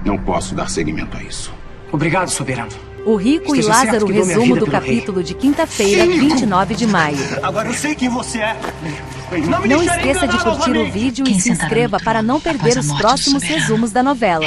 Não posso dar seguimento a isso. Obrigado, soberano. O Rico e Lázaro, resumo do capítulo de quinta-feira, 29 de maio. Agora eu sei quem você é. Não esqueça de curtir o vídeo e se inscreva para não perder os próximos resumos da novela.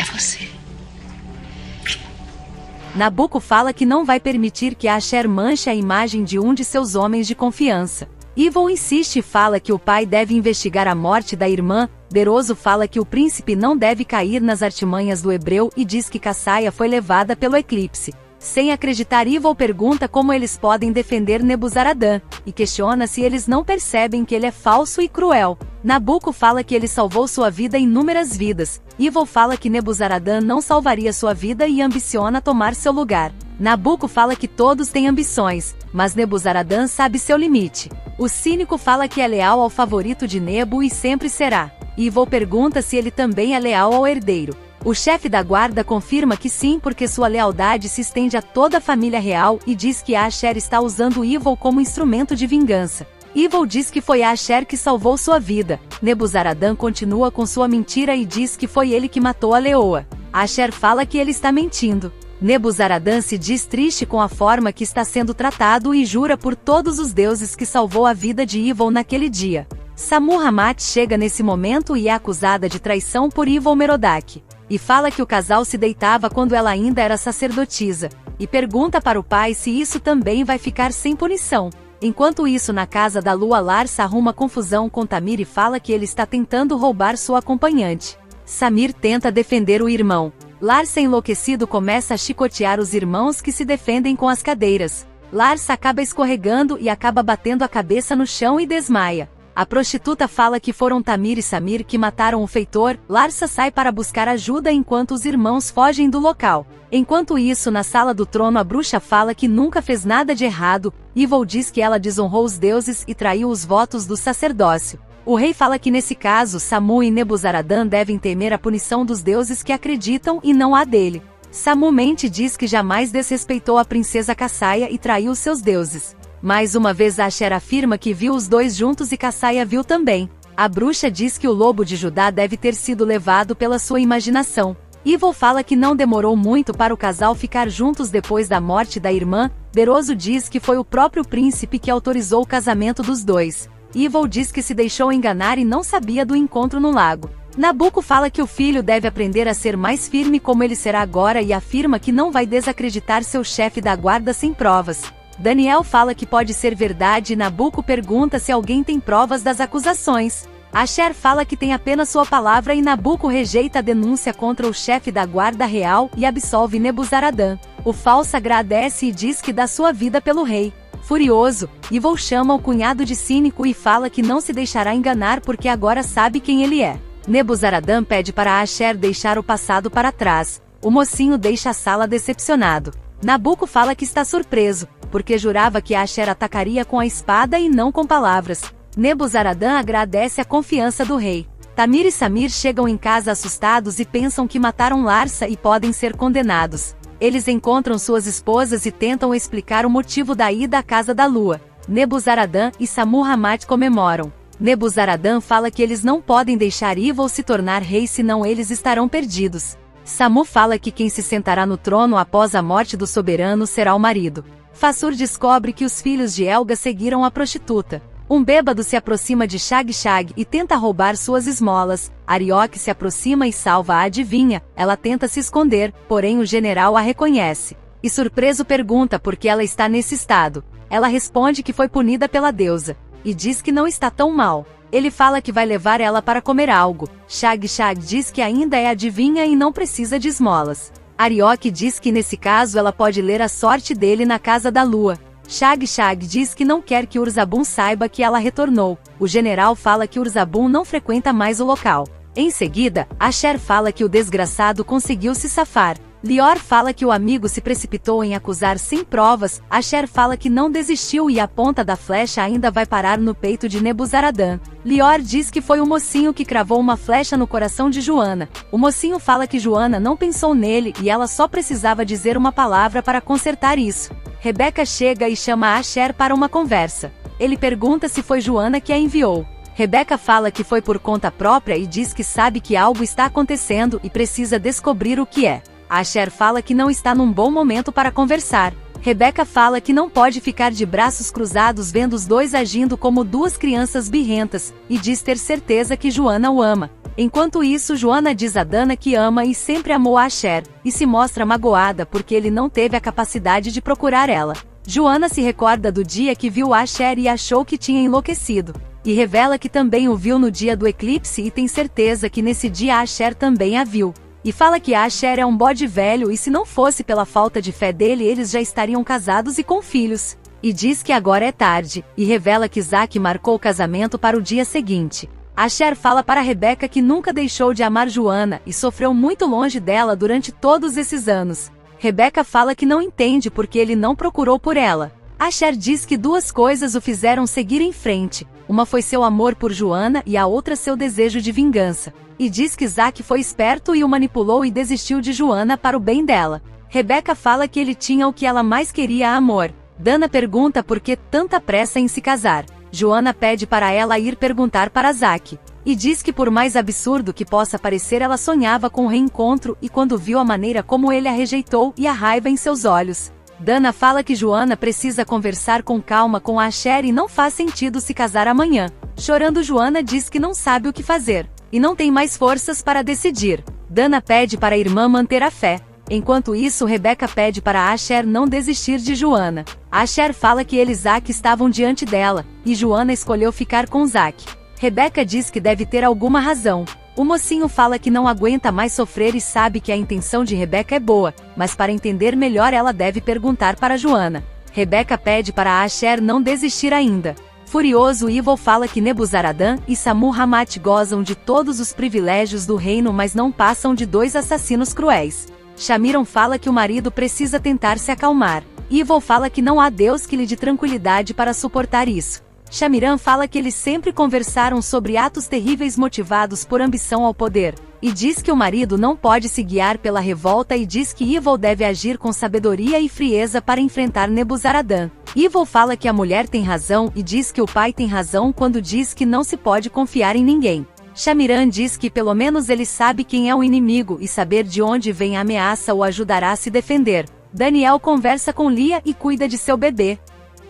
Nabucco fala que não vai permitir que Asher manche a imagem de um de seus homens de confiança. Evil insiste e fala que o pai deve investigar a morte da irmã. Beroso fala que o príncipe não deve cair nas artimanhas do hebreu e diz que Cassaia foi levada pelo eclipse. Sem acreditar, Evil pergunta como eles podem defender Nebuzaradã, e questiona se eles não percebem que ele é falso e cruel. Nabucco fala que ele salvou sua vida inúmeras vidas. Evil fala que Nebuzaradã não salvaria sua vida e ambiciona tomar seu lugar. Nabucco fala que todos têm ambições, mas Nebuzaradã sabe seu limite. O cínico fala que é leal ao favorito de Nebu e sempre será. Evil pergunta se ele também é leal ao herdeiro. O chefe da guarda confirma que sim, porque sua lealdade se estende a toda a família real e diz que Asher está usando Evil como instrumento de vingança. Evil diz que foi Asher que salvou sua vida. Nebuzaradã continua com sua mentira e diz que foi ele que matou a leoa. Asher fala que ele está mentindo. Nebuzaradã se diz triste com a forma que está sendo tratado e jura por todos os deuses que salvou a vida de Evil naquele dia. Sammu-Rammat chega nesse momento e é acusada de traição por Evil Merodach. E fala que o casal se deitava quando ela ainda era sacerdotisa. E pergunta para o pai se isso também vai ficar sem punição. Enquanto isso, na casa da lua, Larsa arruma confusão com Tamir e fala que ele está tentando roubar sua acompanhante. Samir tenta defender o irmão. Larsa, enlouquecido, começa a chicotear os irmãos que se defendem com as cadeiras. Larsa acaba escorregando e acaba batendo a cabeça no chão e desmaia. A prostituta fala que foram Tamir e Samir que mataram o feitor. Larsa sai para buscar ajuda enquanto os irmãos fogem do local. Enquanto isso, na sala do trono, a bruxa fala que nunca fez nada de errado. Evil diz que ela desonrou os deuses e traiu os votos do sacerdócio. O rei fala que nesse caso, Sammu e Nebuzaradã devem temer a punição dos deuses que acreditam e não a dele. Sammu mente e diz que jamais desrespeitou a princesa Cassaia e traiu seus deuses. Mais uma vez, Asher afirma que viu os dois juntos e Cassaia viu também. A bruxa diz que o lobo de Judá deve ter sido levado pela sua imaginação. Evil fala que não demorou muito para o casal ficar juntos depois da morte da irmã. Beroso diz que foi o próprio príncipe que autorizou o casamento dos dois. Evil diz que se deixou enganar e não sabia do encontro no lago. Nabucco fala que o filho deve aprender a ser mais firme como ele será agora e afirma que não vai desacreditar seu chefe da guarda sem provas. Daniel fala que pode ser verdade e Nabucco pergunta se alguém tem provas das acusações. Asher fala que tem apenas sua palavra e Nabucco rejeita a denúncia contra o chefe da guarda real e absolve Nebuzaradã. O falso agradece e diz que dá sua vida pelo rei. Furioso, Evil chama o cunhado de cínico e fala que não se deixará enganar porque agora sabe quem ele é. Nebuzaradã pede para Asher deixar o passado para trás. O mocinho deixa a sala decepcionado. Nabucco fala que está surpreso, porque jurava que Asher atacaria com a espada e não com palavras. Nebuzaradã agradece a confiança do rei. Tamir e Samir chegam em casa assustados e pensam que mataram Larsa e podem ser condenados. Eles encontram suas esposas e tentam explicar o motivo da ida à casa da lua. Nebuzaradã e Sammu-Rammat comemoram. Nebuzaradã fala que eles não podem deixar Evil se tornar rei senão eles estarão perdidos. Sammu fala que quem se sentará no trono após a morte do soberano será o marido. Fassur descobre que os filhos de Helga seguiram a prostituta. Um bêbado se aproxima de Shag-Shag e tenta roubar suas esmolas. Arioque se aproxima e salva a adivinha. Ela tenta se esconder, porém o general a reconhece. E surpreso pergunta por que ela está nesse estado. Ela responde que foi punida pela deusa. E diz que não está tão mal. Ele fala que vai levar ela para comer algo. Shag-Shag diz que ainda é adivinha e não precisa de esmolas. Arioque diz que nesse caso ela pode ler a sorte dele na casa da lua. Shag-Shag diz que não quer que Urzabun saiba que ela retornou. O general fala que Urzabun não frequenta mais o local. Em seguida, Asher fala que o desgraçado conseguiu se safar. Lior fala que o amigo se precipitou em acusar sem provas. Asher fala que não desistiu e a ponta da flecha ainda vai parar no peito de Nebuzaradã. Lior diz que foi o mocinho que cravou uma flecha no coração de Joana. O mocinho fala que Joana não pensou nele e ela só precisava dizer uma palavra para consertar isso. Rebeca chega e chama Asher para uma conversa. Ele pergunta se foi Joana que a enviou. Rebeca fala que foi por conta própria e diz que sabe que algo está acontecendo e precisa descobrir o que é. Asher fala que não está num bom momento para conversar. Rebeca fala que não pode ficar de braços cruzados vendo os dois agindo como duas crianças birrentas, e diz ter certeza que Joana o ama. Enquanto isso, Joana diz a Dana que ama e sempre amou a Asher, e se mostra magoada porque ele não teve a capacidade de procurar ela. Joana se recorda do dia que viu Asher e achou que tinha enlouquecido, e revela que também o viu no dia do eclipse e tem certeza que nesse dia Asher também a viu. E fala que Asher é um bode velho e se não fosse pela falta de fé dele eles já estariam casados e com filhos. E diz que agora é tarde, e revela que Zack marcou o casamento para o dia seguinte. Asher fala para Rebeca que nunca deixou de amar Joana e sofreu muito longe dela durante todos esses anos. Rebeca fala que não entende porque ele não procurou por ela. Asher diz que duas coisas o fizeram seguir em frente. Uma foi seu amor por Joana e a outra seu desejo de vingança. E diz que Zack foi esperto e o manipulou e desistiu de Joana para o bem dela. Rebeca fala que ele tinha o que ela mais queria, amor. Dana pergunta por que tanta pressa em se casar. Joana pede para ela ir perguntar para Zack. E diz que por mais absurdo que possa parecer ela sonhava com o reencontro e quando viu a maneira como ele a rejeitou e a raiva em seus olhos. Dana fala que Joana precisa conversar com calma com Asher e não faz sentido se casar amanhã. Chorando, Joana diz que não sabe o que fazer e não tem mais forças para decidir. Dana pede para a irmã manter a fé. Enquanto isso, Rebeca pede para Asher não desistir de Joana. Asher fala que ele e Zack estavam diante dela, e Joana escolheu ficar com Zack. Rebeca diz que deve ter alguma razão. O mocinho fala que não aguenta mais sofrer e sabe que a intenção de Rebeca é boa, mas para entender melhor ela deve perguntar para Joana. Rebeca pede para Asher não desistir ainda. Furioso, Evil fala que Nebuzaradan e Sammu-Rammat gozam de todos os privilégios do reino, mas não passam de dois assassinos cruéis. Shamiran fala que o marido precisa tentar se acalmar. Evil fala que não há Deus que lhe dê tranquilidade para suportar isso. Shamiran fala que eles sempre conversaram sobre atos terríveis motivados por ambição ao poder, e diz que o marido não pode se guiar pela revolta e diz que Evil deve agir com sabedoria e frieza para enfrentar Nebuzaradan. Evil fala que a mulher tem razão e diz que o pai tem razão quando diz que não se pode confiar em ninguém. Shamiran diz que pelo menos ele sabe quem é o inimigo e saber de onde vem a ameaça o ajudará a se defender. Daniel conversa com Lia e cuida de seu bebê.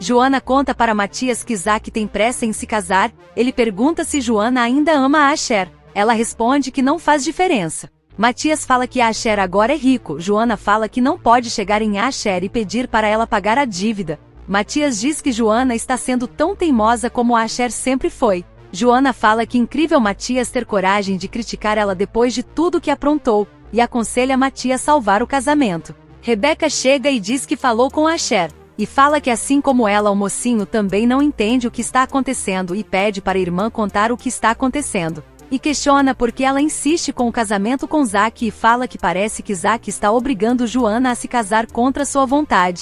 Joana conta para Matias que Zack tem pressa em se casar. Ele pergunta se Joana ainda ama a Asher. Ela responde que não faz diferença. Matias fala que Asher agora é rico. Joana fala que não pode chegar em Asher e pedir para ela pagar a dívida. Matias diz que Joana está sendo tão teimosa como Asher sempre foi. Joana fala que incrível Matias ter coragem de criticar ela depois de tudo que aprontou, e aconselha Matias salvar o casamento. Rebeca chega e diz que falou com Asher. E fala que assim como ela, o mocinho também não entende o que está acontecendo e pede para a irmã contar o que está acontecendo. E questiona por que ela insiste com o casamento com Zack e fala que parece que Zack está obrigando Joana a se casar contra sua vontade.